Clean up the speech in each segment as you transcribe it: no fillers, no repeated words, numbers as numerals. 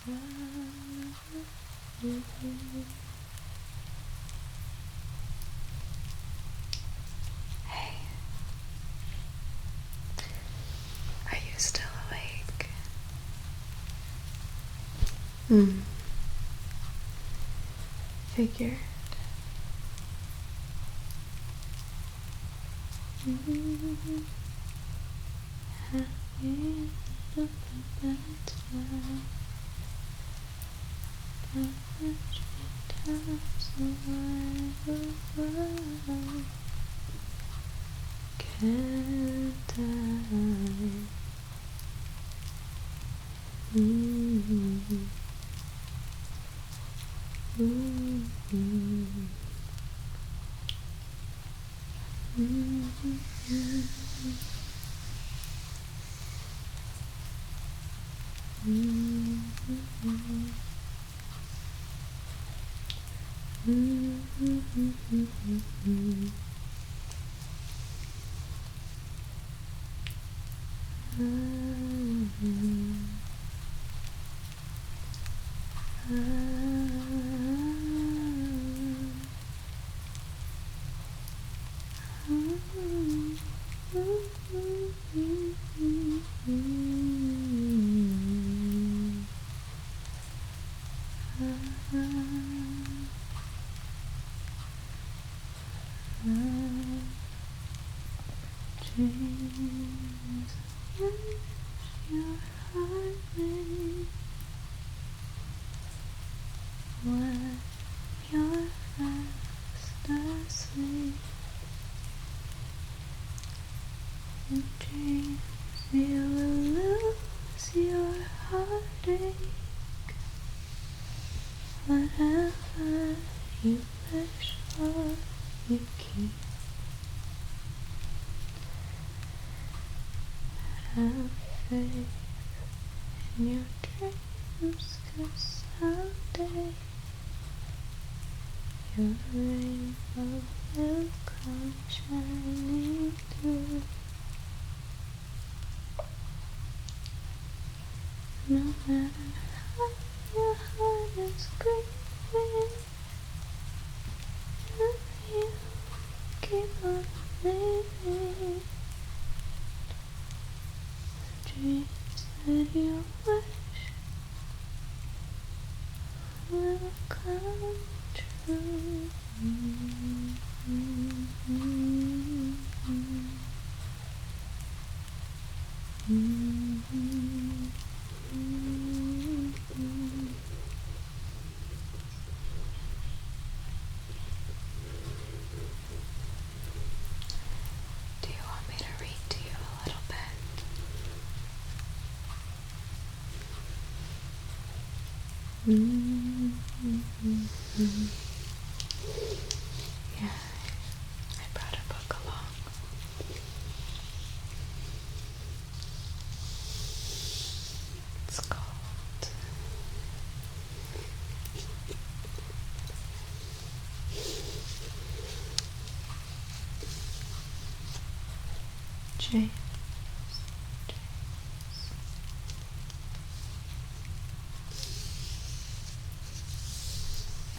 Hey, are you still awake? Figured. Can't your heart rate when you're fast asleep. In dreams you will lose your heartache. Whatever you wish for, you keep. Have faith in your dreams, 'cause someday your rainbow will come shining through. No matter how your heart is grieving, if you keep on living, dreams that you wish will come true. Do you want me to read to you a little bit? Yeah, I brought a book along. It's called James.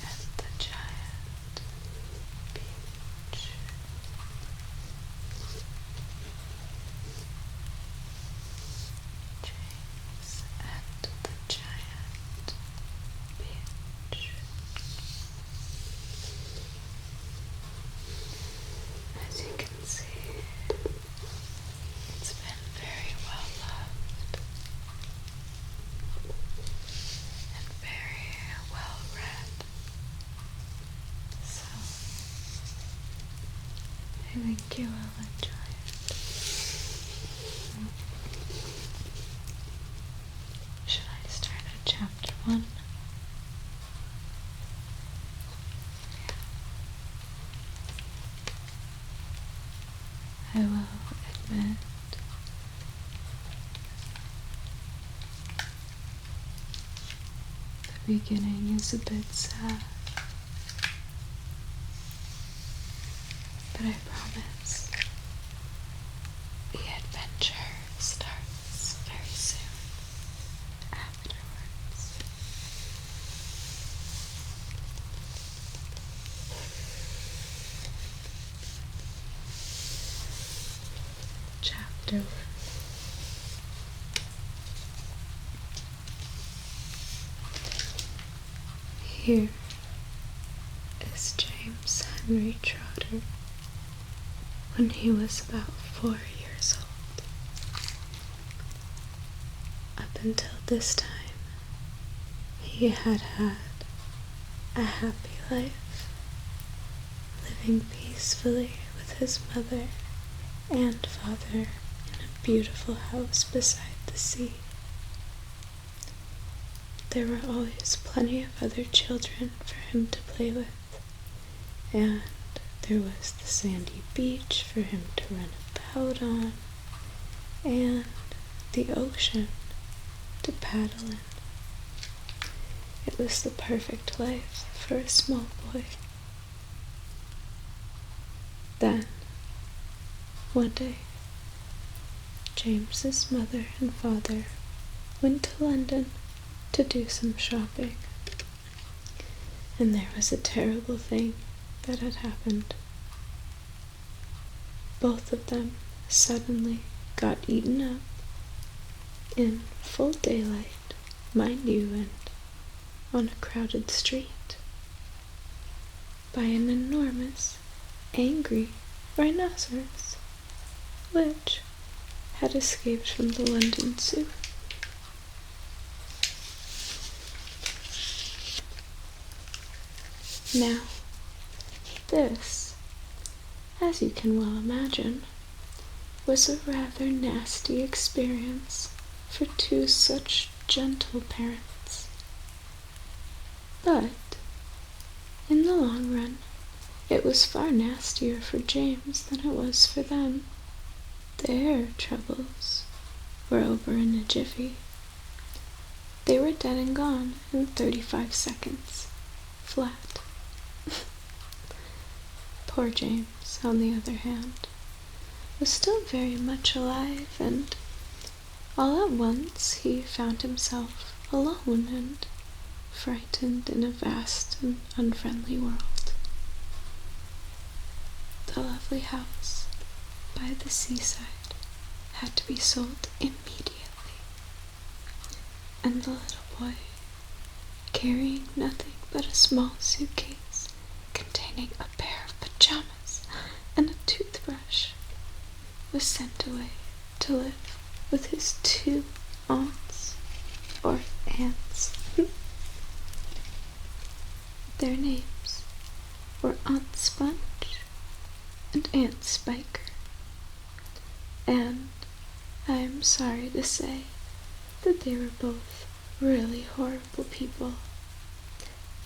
And the Giant Peach. James and the Giant Peach. As you can see, it's been very well loved and very well read. So I think you will enjoy it. Should I start at chapter 1? I will admit the beginning is a bit sad, but I promise the adventure starts very soon afterwards. afterward. Here is James Henry Trotter when he was about 4 years old. Up until this time, he had had a happy life, living peacefully with his mother and father in a beautiful house beside the sea. There were always plenty of other children for him to play with, and there was the sandy beach for him to run about on, and the ocean to paddle in. It was the perfect life for a small boy. Then, one day, James's mother and father went to London to do some shopping, and there was a terrible thing that had happened. Both of them suddenly got eaten up in full daylight, mind you, and on a crowded street, by an enormous, angry rhinoceros, which had escaped from the London Zoo. Now, this, as you can well imagine, was a rather nasty experience for two such gentle parents. But, in the long run, it was far nastier for James than it was for them. Their troubles were over in a jiffy. They were dead and gone in 35 seconds, flat. Poor James, on the other hand, was still very much alive, and all at once he found himself alone and frightened in a vast and unfriendly world. The lovely house by the seaside had to be sold immediately, and the little boy, carrying nothing but a small suitcase containing a pair of pajamas and a toothbrush, was sent away to live with his 2 aunts, or aunts. Their names were Aunt Sponge and Aunt Spiker, and I am sorry to say that they were both really horrible people.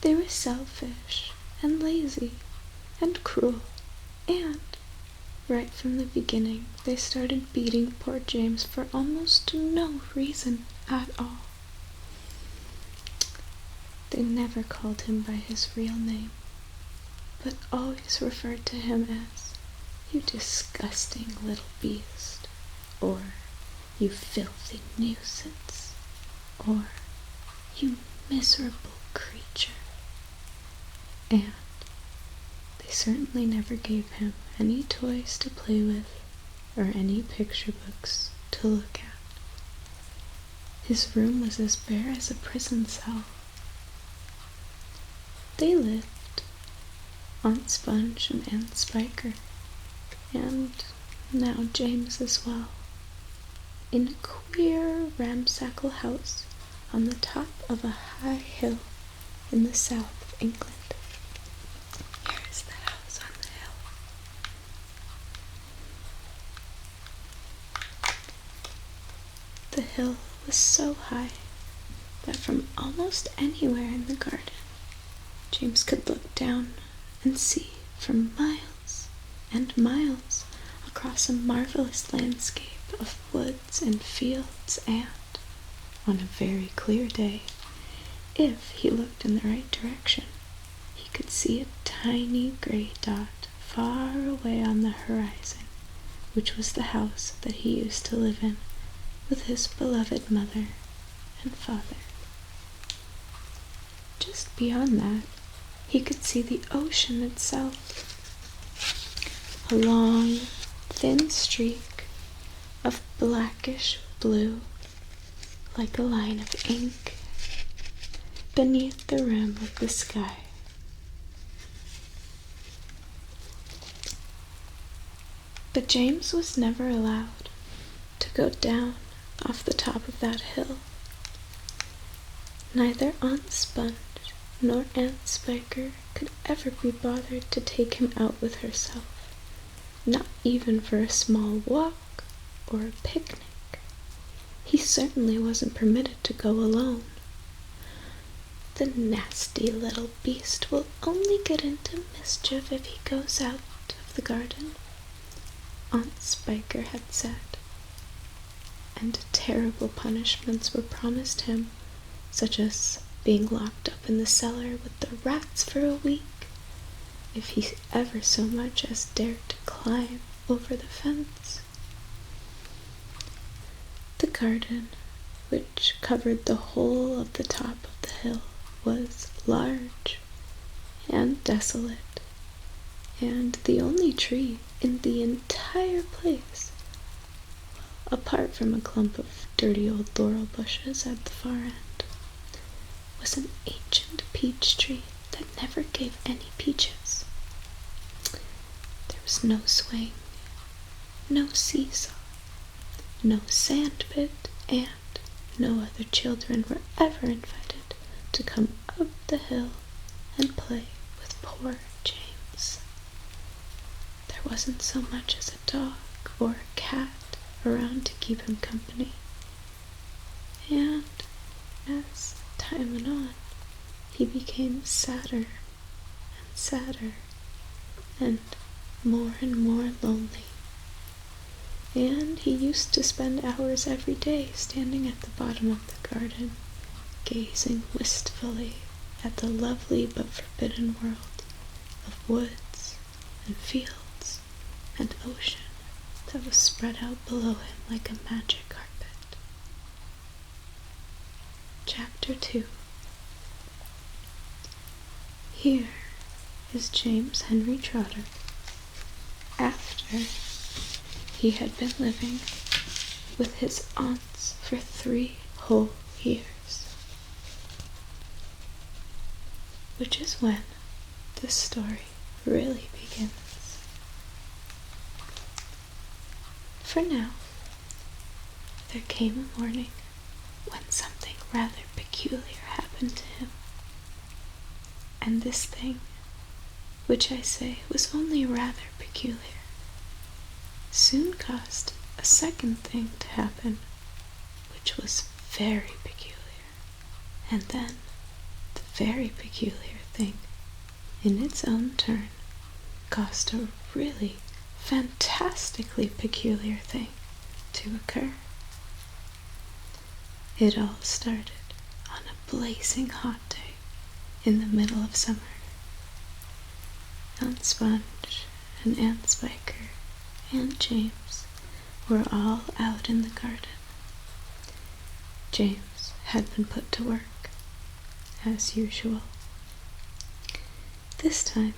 They were selfish and lazy and cruel, and right from the beginning they started beating poor James for almost no reason at all. They never called him by his real name, but always referred to him as, "You disgusting little beast," or "You filthy nuisance," or "You miserable creature." And they certainly never gave him any toys to play with or any picture books to look at. His room was as bare as a prison cell. They lived, Aunt Sponge and Aunt Spiker, and now James as well, in a queer ramshackle house on the top of a high hill in the south of England. Here is the house on the hill. The hill was so high that from almost anywhere in the garden, James could look down and see for miles and miles across a marvelous landscape of woods and fields, and, on a very clear day, if he looked in the right direction, he could see a tiny gray dot far away on the horizon, which was the house that he used to live in with his beloved mother and father. Just beyond that, he could see the ocean itself, a long, thin streak of blackish blue, like a line of ink, beneath the rim of the sky. But James was never allowed to go down off the top of that hill. Neither Aunt Sponge nor Aunt Spiker could ever be bothered to take him out with herself, not even for a small walk or a picnic. He certainly wasn't permitted to go alone. The nasty little beast will only get into mischief if he goes out of the garden, Aunt Spiker had said, and terrible punishments were promised him, such as being locked up in the cellar with the rats for a week, if he ever so much as dared to climb over the fence. The garden, which covered the whole of the top of the hill, was large and desolate, and the only tree in the entire place, apart from a clump of dirty old laurel bushes at the far end, was an ancient peach tree that never gave any peaches. There was no swing, no seesaw, no sand pit, and no other children were ever invited to come up the hill and play with poor James. There wasn't so much as a dog or a cat around to keep him company. And as time went on, he became sadder and sadder and more lonely. And he used to spend hours every day standing at the bottom of the garden, gazing wistfully at the lovely but forbidden world of woods and fields and ocean that was spread out below him like a magic carpet. Chapter 2. Here is James Henry Trotter after he had been living with his aunts for 3 whole years, which is when the story really begins. For now, there came a morning when something rather peculiar happened to him, and this thing, which I say was only rather peculiar, soon caused a second thing to happen, which was very peculiar, and then the very peculiar thing, in its own turn, caused a really fantastically peculiar thing to occur. It all started on a blazing hot day in the middle of summer. Aunt Sponge and Aunt Spiker and James were all out in the garden. James had been put to work, as usual. This time,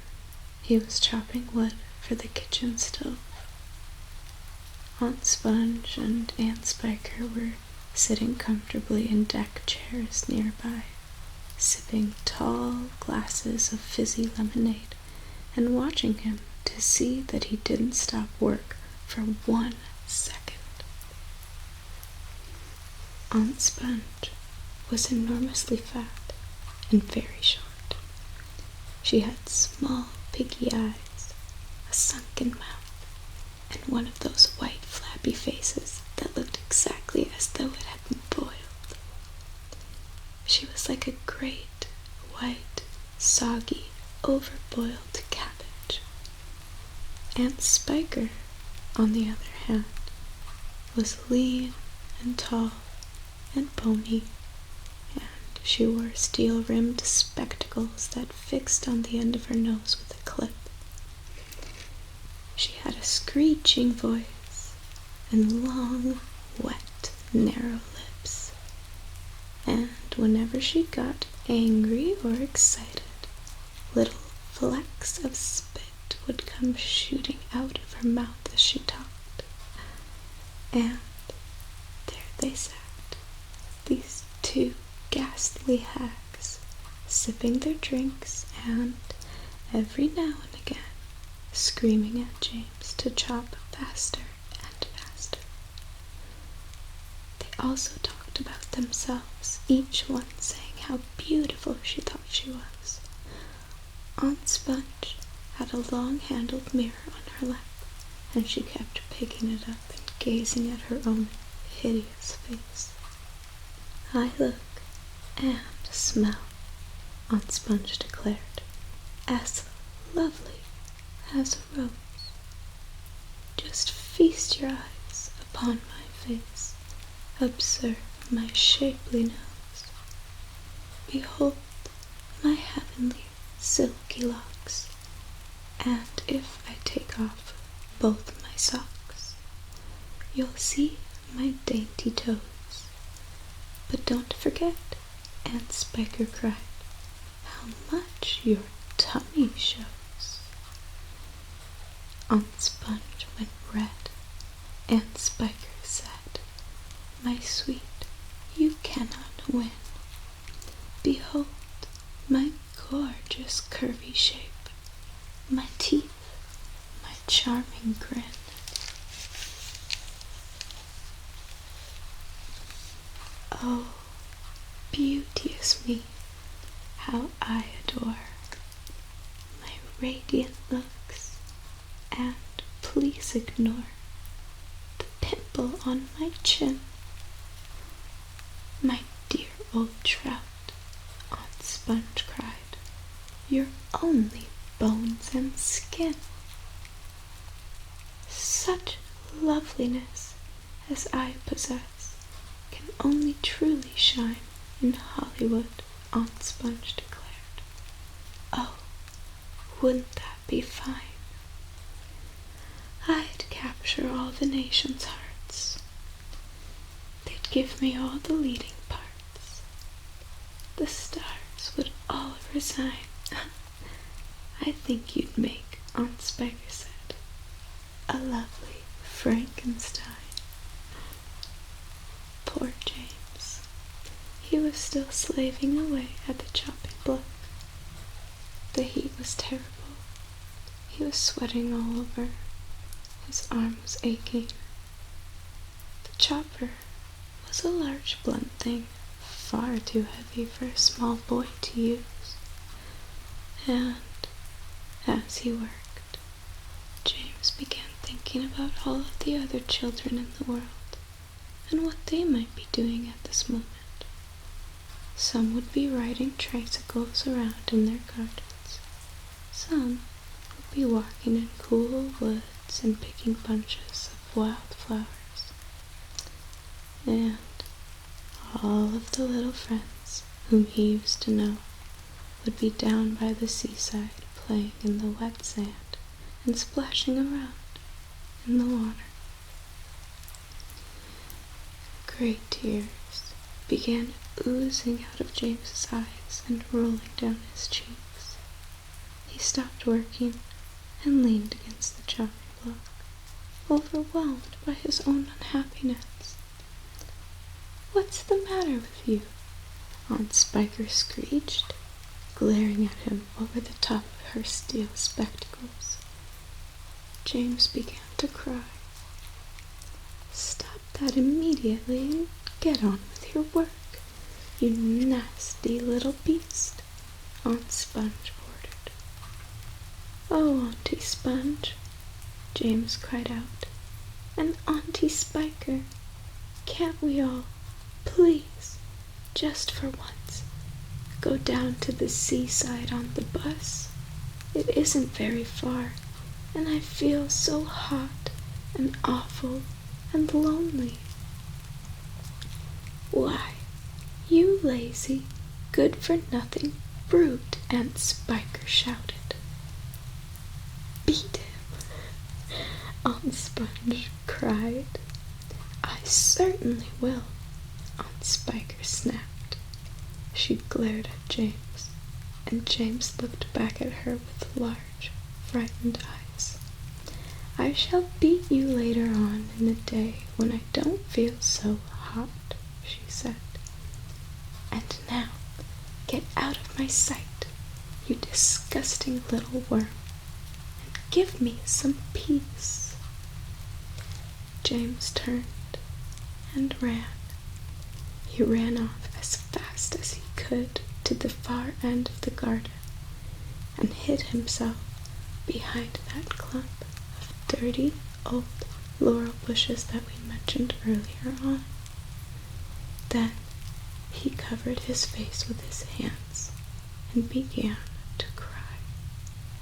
he was chopping wood for the kitchen stove. Aunt Sponge and Aunt Spiker were sitting comfortably in deck chairs nearby, sipping tall glasses of fizzy lemonade and watching him to see that he didn't stop work for 1 second. Aunt Sponge was enormously fat and very short. She had small piggy eyes, a sunken mouth, and one of those white flabby faces that looked exactly as though it had been boiled. She was like a great, white, soggy, overboiled cabbage. Aunt Spiker, on the other hand, was lean and tall and bony, and she wore steel-rimmed spectacles that fixed on the end of her nose with a clip. She had a screeching voice and long, wet, narrow lips, and whenever she got angry or excited, little flecks of spit would come shooting out of her mouth as she talked. And there they sat, these two ghastly hags, sipping their drinks and, every now and again, screaming at James to chop faster and faster. They also talked about themselves, each one saying how beautiful she thought she was. Aunt Sponge had a long-handled mirror on her lap, and she kept picking it up and gazing at her own hideous face. "I look and smell," Aunt Sponge declared, "as lovely as a rose. Just feast your eyes upon my face, observe my shapely nose. Behold my heavenly silky locks, and if I take off both my socks, you'll see my dainty toes. But don't forget," Aunt Spiker cried, "how much your tummy shows." Aunt Sponge went red. Aunt Spiker said, "My sweet, you cannot win. Behold my gorgeous curvy shape, my teeth, my charming grin. Oh, beauteous me, how I adore my radiant looks, and please ignore the pimple on my chin. My dear old trout," Aunt Sponge cried, "you're only bones and skin. Such loveliness as I possess can only truly shine in Hollywood," Aunt Sponge declared. "Oh, wouldn't that be fine? I'd capture all the nation's hearts. They'd give me all the leading parts. The stars would all resign." "I think you'd make," Aunt Spiker said, "a lovely Frankenstein." Poor James. He was still slaving away at the chopping block. The heat was terrible. He was sweating all over. His arm was aching. The chopper was a large blunt thing, far too heavy for a small boy to use. And as he worked, James began thinking about all of the other children in the world and what they might be doing at this moment. Some would be riding tricycles around in their gardens. Some would be walking in cool woods and picking bunches of wild flowers. And all of the little friends whom he used to know would be down by the seaside playing in the wet sand and splashing around in the water. Great tears began oozing out of James's eyes and rolling down his cheeks. He stopped working and leaned against the chopping block, overwhelmed by his own unhappiness. "What's the matter with you?" Aunt Spiker screeched, glaring at him over the top of her steel spectacles. James began to cry. "Stop that immediately and get on with your work, you nasty little beast," Aunt Sponge ordered. "Oh, Auntie Sponge," James cried out, "and Auntie Spiker, can't we all, please, just for once, go down to the seaside on the bus? It isn't very far, and I feel so hot and awful and lonely." "Why, you lazy, good-for-nothing brute," Aunt Spiker shouted. "Beat him," Aunt Sponge cried. "I certainly will," Aunt Spiker snapped. She glared at James, and James looked back at her with large, frightened eyes. I shall beat you later on in the day when I don't feel so hot," she said. "And now, get out of my sight, you disgusting little worm, and give me some peace." James turned and ran. He ran off as fast as he could to the far end of the garden and hid himself behind that clump of dirty old laurel bushes that we mentioned earlier on. Then he covered his face with his hands and began to cry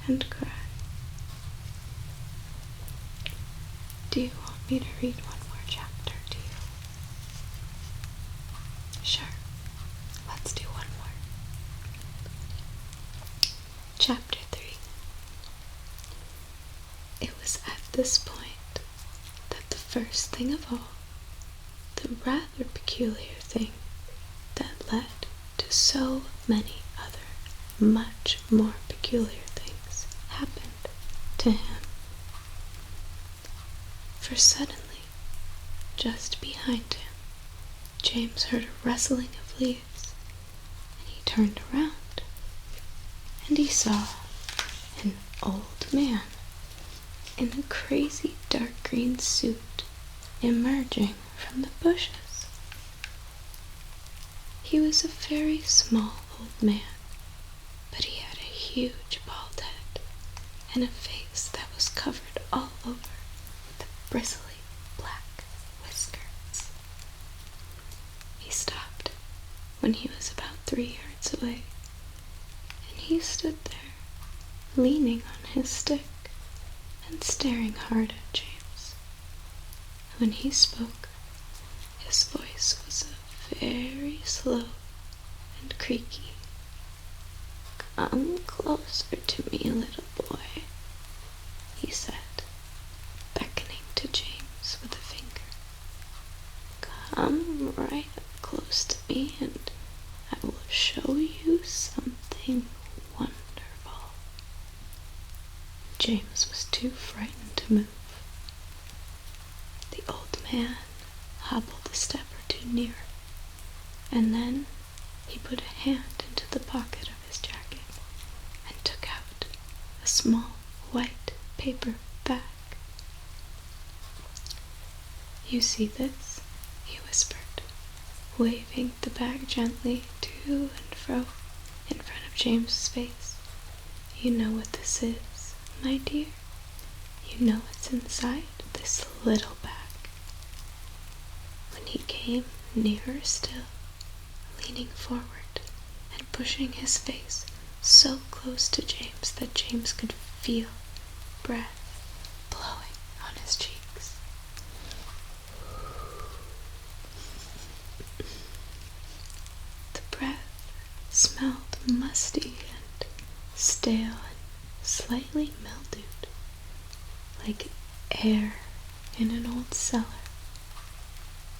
and cry. Do you want me to read one more chapter to you? Sure, let's do one more. Chapter 3. It was at this point that the first thing of all, the rather peculiar thing that led to so many other much more peculiar things happened to him. For suddenly, just behind him, James heard a rustling of leaves, and he turned around, and he saw an old man in a crazy dark green suit emerging from the bushes. He was a very small old man, but he had a huge bald head and a face that was covered all over with bristly black whiskers. He stopped when he was about 3 yards away, and he stood there, leaning on his stick and staring hard at James. When he spoke, his voice was very slow and creaky. "Come closer to me, little boy," he said, beckoning to James with a finger. "Come right up close to me, and I will show you something wonderful." James was too frightened to move. The old man hobbled a step or two nearer, and then he put a hand into the pocket of his jacket and took out a small white paper bag. "You see this?" he whispered, waving the bag gently to and fro in front of James's face. "You know what this is, my dear? You know what's inside this little bag." When he came nearer still, leaning forward and pushing his face so close to James that James could feel breath blowing on his cheeks. The breath smelled musty and stale and slightly mildewed, like air in an old cellar.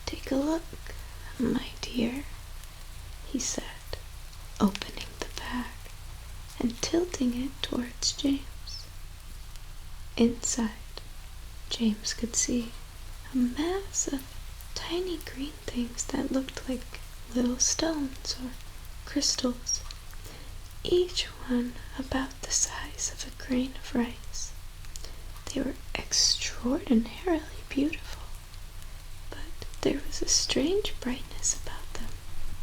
"Take a look, my dear," he said, opening the bag and tilting it towards James. Inside, James could see a mass of tiny green things that looked like little stones or crystals, each one about the size of a grain of rice. They were extraordinarily beautiful, but there was a strange brightness about them,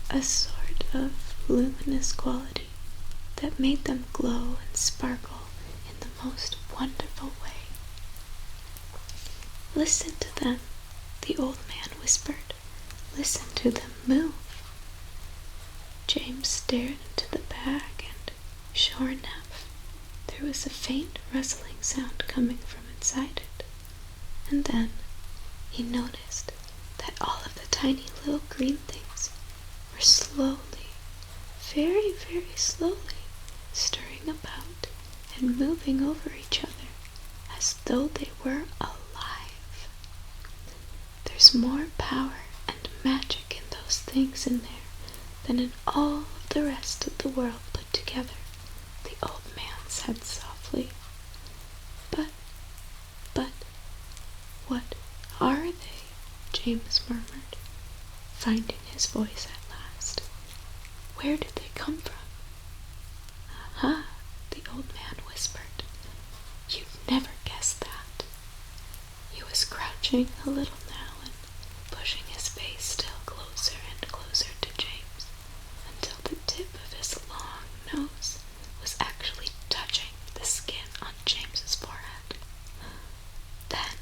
a sort of luminous quality that made them glow and sparkle in the most wonderful way. "Listen to them," the old man whispered. "Listen to them move." James stared into the bag, and sure enough, there was a faint rustling sound coming from inside it. And then he noticed that all of the tiny little green things were slowly, very, very slowly, stirring about and moving over each other as though they were alive. There's more power and magic in those things in there than in all of the rest of the world put together, the old man said softly. But James murmured, finding his voice at last. "Where did they come from?" "Aha," the old man whispered. "You'd never guess that." He was crouching a little now and pushing his face still closer and closer to James until the tip of his long nose was actually touching the skin on James's forehead. Then,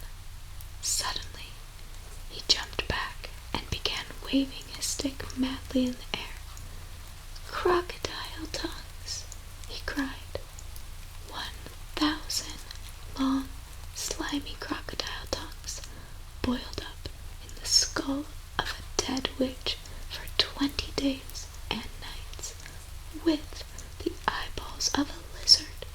suddenly, he jumped back and began waving his stick madly in the air. "Crocodile tongues!" he cried. 1,000 long, slimy crocodile tongues boiled up in the skull of a dead witch for 20 days and nights, with the eyeballs of a lizard.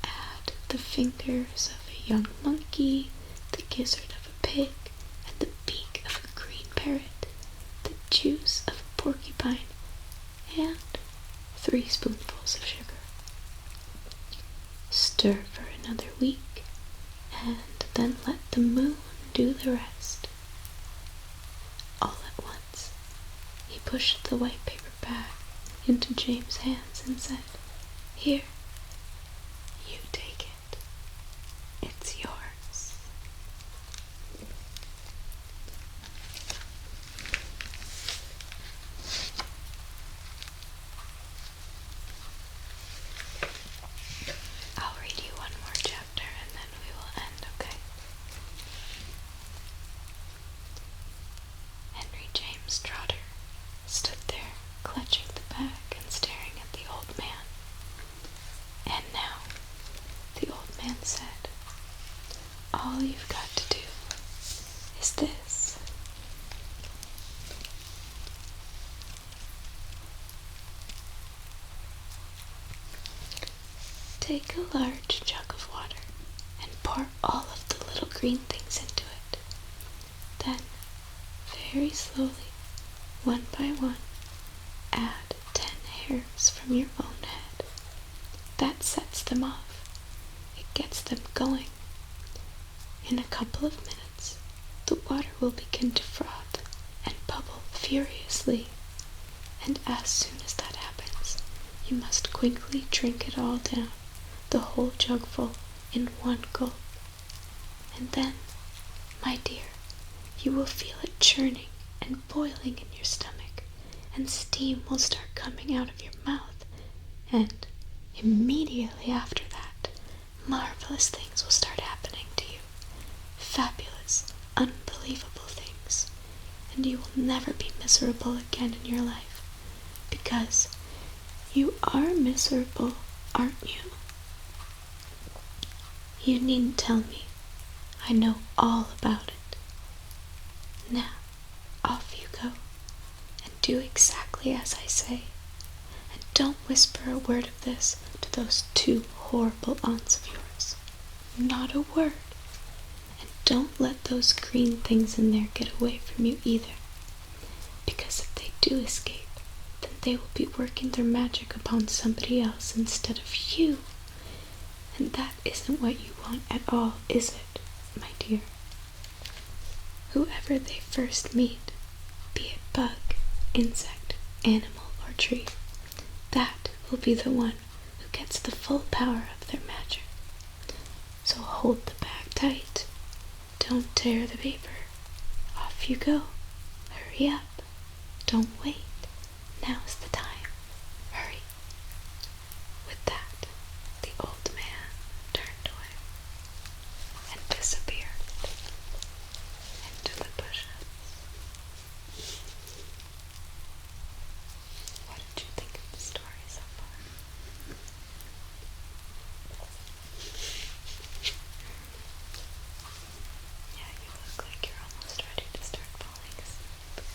Add the fingers of a young monkey, the gizzard of a pig, and the beak of a green parrot, the juice of a porcupine, and 3 spoonfuls of sugar. Stir for another week, and then let the moon do the rest. All at once, he pushed the white paper bag into James' hands and said, "Here, you take it. It's yours." I'll read you one more chapter and then we will end, okay? Henry James Trotter stood there, clutching the bag and staring at the old man. "And now," the old man said, "all you've got to do is this." Take a large jug of water and pour all of the little green things into it. Then, very slowly, one by one, add 10 hairs from your own head. That sets them off. It gets them going. In a couple of minutes, the water will begin to froth and bubble furiously. And as soon as that happens, you must quickly drink it all down, the whole jugful, in one gulp. And then, my dear, you will feel it churning and boiling in your stomach, and steam will start coming out of your mouth, and immediately after that, marvelous things will start happening to you. Fabulous, unbelievable things. And you will never be miserable again in your life, because you are miserable, aren't you? You needn't tell me. I know all about it. Now, off you go, and do exactly as I say, and don't whisper a word of this to those 2 horrible aunts of yours. Not a word. And don't let those green things in there get away from you either, because if they do escape, then they will be working their magic upon somebody else instead of you. And that isn't what you want at all, is it, my dear? Whoever they first meet, be it bug, insect, animal, or tree, that will be the one who gets the full power of their magic. So hold the bag tight. Don't tear the paper. Off you go. Hurry up. Don't wait. Now's the time. Hurry. With that, the old man turned away and disappeared into the bushes. What did you think of the story so far? Yeah, you look like you're almost ready to start falling asleep.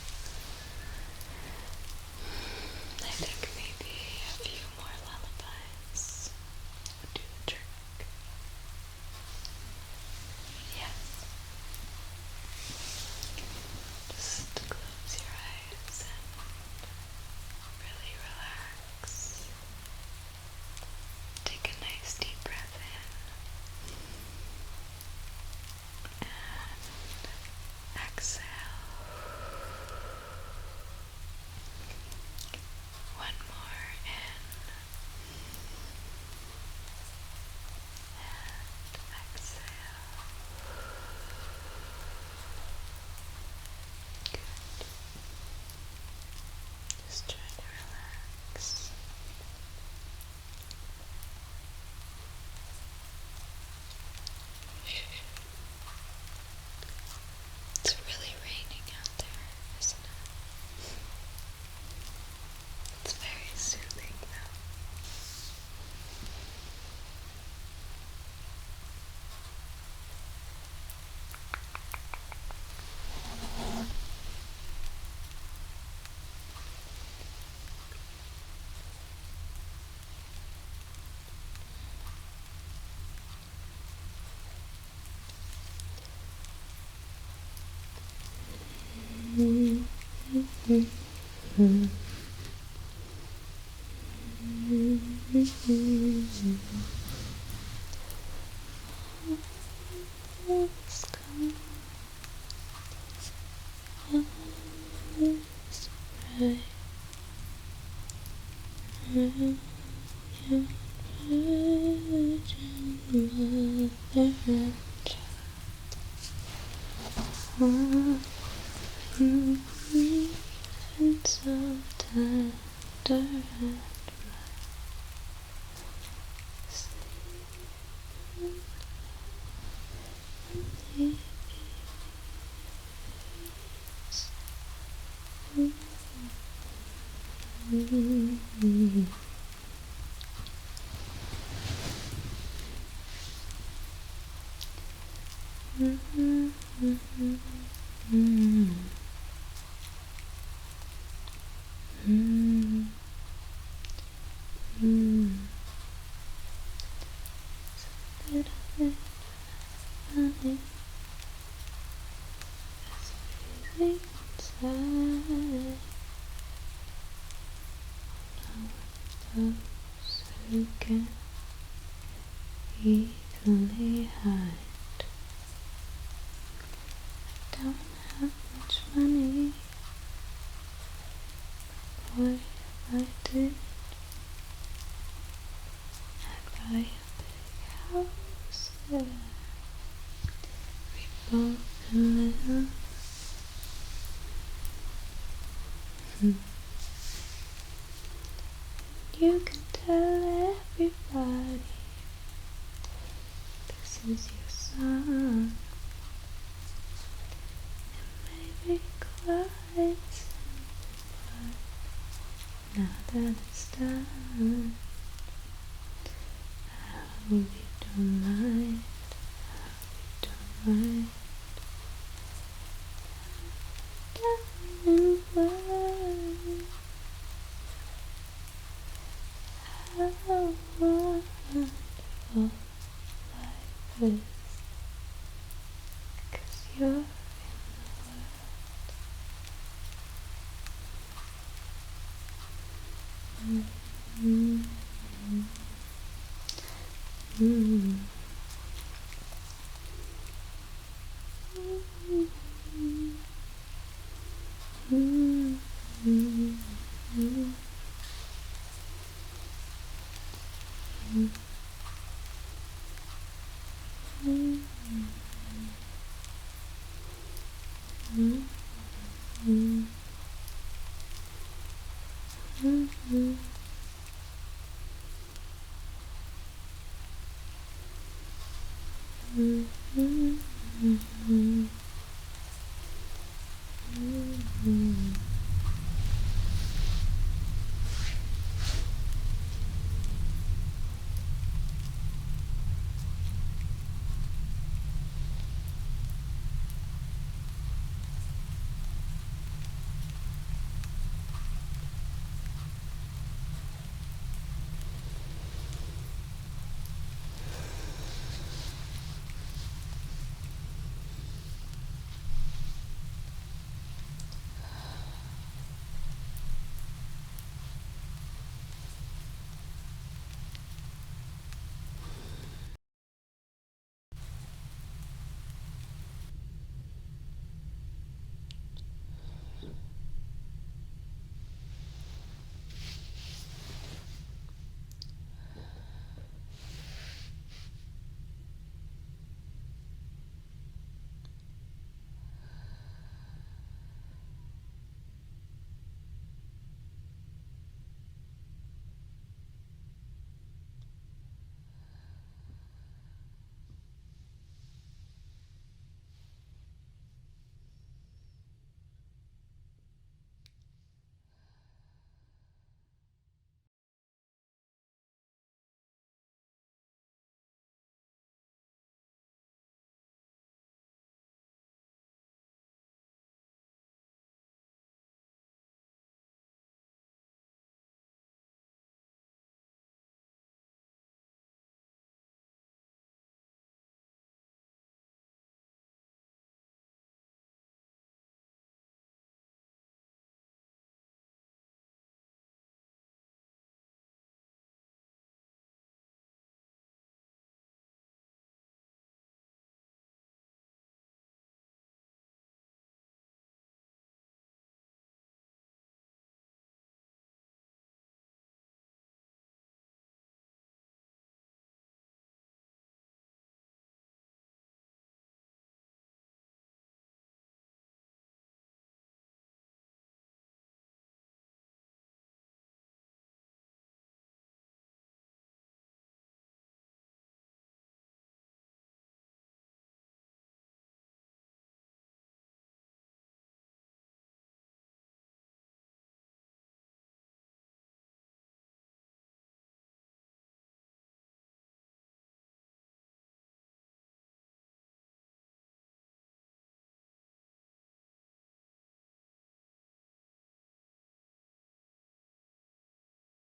And so tender and those who can easily hide. I don't have much money, boy, if I did, I'd buy a big house there. We both can live. You can tell everybody this is your song. It may be quite simple, but now that it's done, I hope you don't mind. I hope you don't mind. How wonderful life is, 'cause you're in the world. Mm-hmm.